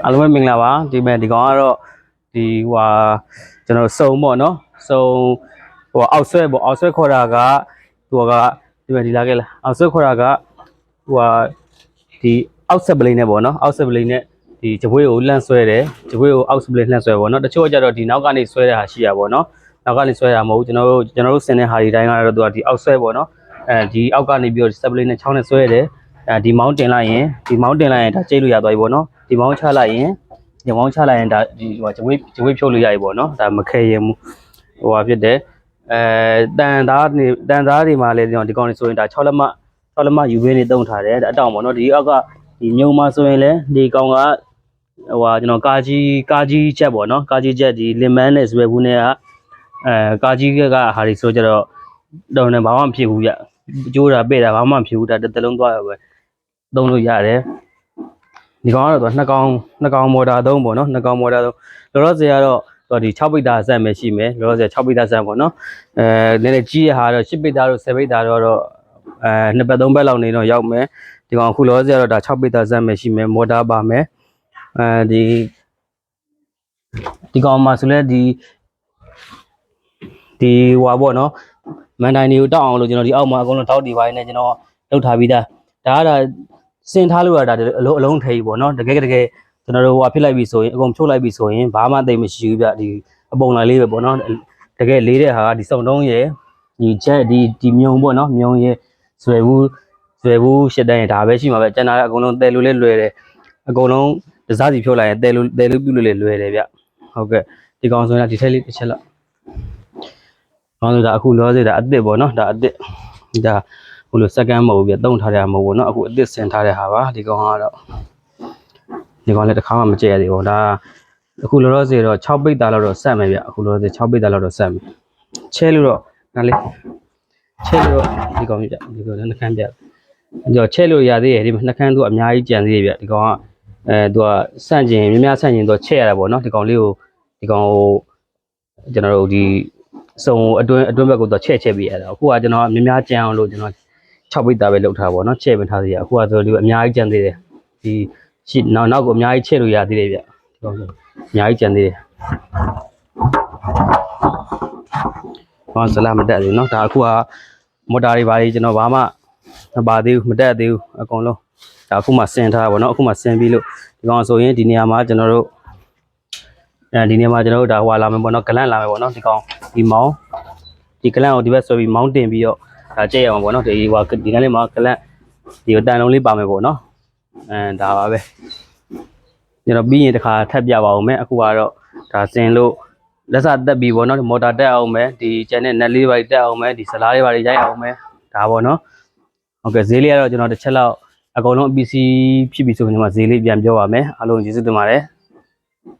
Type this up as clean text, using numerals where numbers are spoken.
အားလုံးပဲမင်္ဂလာပါဒီမဲ့ဒီကောင်ကတော့ဒီဟိုကျွန်တော်စုံပေါ့နော်စုံဟိုအောက်ဆွဲပေါ့အောက်ဆွဲခေါ်တာကဟိုကဒီမဲ့ဒီလာခဲ့လားအောက်ဆွဲခေါ်တာကဟိုဒီအောက်ဆက်ပလိန်နဲ့ပေါ့နော်အောက်ဆက်ပလိန်နဲ့ဒီဂျပွေးကိုလှန့်ဆွဲတယ်ဂျပွေးကိုအောက်ဆက်ပလိန်လှန့်ဆွဲပေါ့နော်တချို့ကကြတော့ဒီနောက်ကနေဆွဲတဲ့ဟာရှိရပါပေါ့နော်နောက်ကနေဆွဲတာမဟုတ်ဘူးကျွန်တော်တို့ဆင်တဲ့ဟာဒီတိုင်းကတော့သူကဒီအောက်ဆွဲပေါ့နော်ဒီအောက်ကနေပြီးတော့ဆက်ပလိန်နဲ့ချောင်းနဲ့ဆွဲတယ်ဒီမောင်းတင်လိုက်ရင်ဒါကျိတ်လို့ရသွားပြီပေါ့နော်ဒီမောင်းချလိုက်ရင်ညမောင်းချလိုက်ရင်ဒါဒီဟိုဂျဝေးဖြုတ်လို့ရပြီပေါ့နော်ဒါမခဲရင်ဟိုဟာဖြစ်တယ်တန်သားတွေမှာလည်းဒီကောင်တွေဆိုရင်ဒါ6လက်မယူပေးနေတုံးထားတယ်အတောင်ပေါ့နော်ဒီအောက်ကဒီမြုံမှာဆိုရင်လည်းဒီကောင်ကဟိုကျွန်တော်ကာကြီးချက်ပေါ့နော်ကာကြီးချက်ဒီလင်မန်းနဲ့ဆွဲဘူးနဲ့ကကာကြီးကဟာတွေဆိုကြတော့တော်နေဘာမှမဖြစ်ဘူးကြကျိုးတာပဲ့တာဘာမှမဖြစ်ဘူးဒါတစ်လုံးသွားရပဲသုံးလို့ရတယ်ဒီကောင်ကတော့နှစ်ကောင်မော်တာသုံးပေါ့နော်နှစ်ကောင်မော်တာသုံးလောလောဆယ်ကတော့ဒီ6ပိတ်သားဆက်မယ်ရှိမယ်လောလောဆယ်6ပိတ်သားဆက်ပေါ့နော်နည်းနည်းကြီးရဟာတော့10ပိတ်သားတို့10ပိတ်သားတော့နှစ်ပတ်3ပတ်လောက်နေတော့ရောက်မယ်ဒီကောင်အခုလောလောဆယ်ကတော့ဒါ6ပိတ်သားဆက်မယ်ရှိမယ်မော်တာပါမယ်ဒီကောင်မှာဆိုလဲဒီဟွာပေါ့နော်မန်တိုင်းတွေကိုတောက်အောင်လို့ကျွန်တော်ဒီအောက်မှာအကုန်လုံးတောက်တီပိုင်းနဲ့ကျွန်တော်လုပ်ထားပြီးသားဒါစင်ထားလို့ရတာအလုံးထိပ်ပေါ့နော်တကယ်ကျွန်တော်တို့ဟိုဖြစ်လိုက်ပြီဆိုရင်အကုန်ဖြုတ်လိုက်ပြီဆိုရင်ဘာမှသိမမရှိဘူးဗျဒီအပုံလိုက်လေးပဲပေါ့နော်တကယ်လေးတဲ့ဟာကဒီစုံတုံးရယ်ဒီချက်ဒီမြုံပေါ့နော်မြုံရယ်ဆွဲဘူးရှစ်တန်းရယ်ဒါပဲရှိမှာပဲကျန်တာအကုန်လုံးတဲလို့လည်းလွယ်တယ်အကုန်လုံးတစားစီဖြုတ်လိုက်ရင်တဲလို့ပြုလို့လည်းလွယ်တယ်ဗျဟုတ်ကဲ့ဒီကောင်ဆိုရင်ဒီထက်လေးတစ်ချက်လောက်ကောင်းလို့ဒါအခုလောစေးဒါအစ်စ်ပေါ့နော်ဒါအစ်စ်ဒါဟိုလိုစက္ကန့်မဟုတ်ဘူးပြတုံးထားတဲ့ဟာမဟုတ်ဘူးเนาะအခုအသစ်ဆင်ထားတဲ့ဟာပါဒီကောင်ကတော့ဒီကောင်လည်းတစ်ခါမှမကြည့်ရသေးဘူးဒါအခုလောလောဆယ်တော့6ပိတ်သားလောက်တော့ဆက်မယ်ဗျအခုလောလောဆယ်6ပိတ်သားလောက်တော့ဆက်မယ်ချဲလို့တော့ဒါလေးချဲလို့ဒီကောင်ပြဒီကောင်လည်းနှခမ်းပြအဲ့တော့ချဲလို့ရသေးတယ်ဒီနှခမ်းသူအများကြီးကြံသေးတယ်ဗျဒီကောင်ကသူကဆန့်ကျင်များဆန့်ကျင်တော့ချဲရတာပေါ့เนาะဒီကောင်လေးကိုဒီကောင်ကိုကျွန်တော်တို့ဒီစုံအတွင်းဘက်ကိုတော့ချဲပြီးရတာအခုကကျွန်တော်များကြံအောင်လို့ကျွန်တော်6ပိတ်သားပဲလောက်ထားပါတော့ချဲ့ပင်ထားသေးရအခုကဆိုဒီအများကြီးကြံသေးတယ်ဒီရှိနောက်ကိုအများကြီးချဲ့လို့ရသေးတယ်ဗျဒီကောင်ဆိုအများကြီးကြံသေးတယ်ဘာစလာမတက်သေးเนาะဒါအခုကမော်တာတွေဘာတွေကျွန်တော်ဘာမှမပါသေးဘူးမတက်သေးဘူးအကုန်လုံးဒါအခုမှဆင်ထားပါတော့အခုမှဆင်ပြီးလို့ဒီကောင်ဆိုရင်ဒီနေရာမှာကျွန်တော်တို့ဒီနေရာမှာကျွန်တော်တို့ဒါဟွာလာမယ်ပေါ့နော်ဂလန့်လာမယ်ပေါ့နော်ဒီကောင်ဒီမောင်းဒီဂလန့်ကိုဒီဘက်ဆွဲပြီးမောင်းတင်ပြီးတော့ဒါကြည့်ရအောင်ပေါ့နော်ဒီဟွာဒီကနေ့မှာဂလန့်ဒီတန်လုံးလေးပါမယ်ပေါ့နော်ဒါပါပဲကျွန်တော်ပြီးရင်တစ်ခါထပ်ပြပါအောင်မယ်အခုကတော့ဒါစင်လို့လက်စတက်ပြီးပေါ့နော်မော်တာတက်အောင်မယ်ဒီကျန်တဲ့နက်လေးပါတက်အောင်မယ်ဒီဇလားလေးပါရိုက်အောင်မယ်ဒါပေါ့နော်ဟုတ်ကဲ့ဈေးလေးကတော့ကျွန်တော်တစ်ချက်လောက်အကုန်လုံး PC ဖြစ်ပြီဆိုရင်ဒီမှာဈေးလေးပြန်ပြောပါမယ်အားလုံးကျေးဇူးတင်ပါတယ်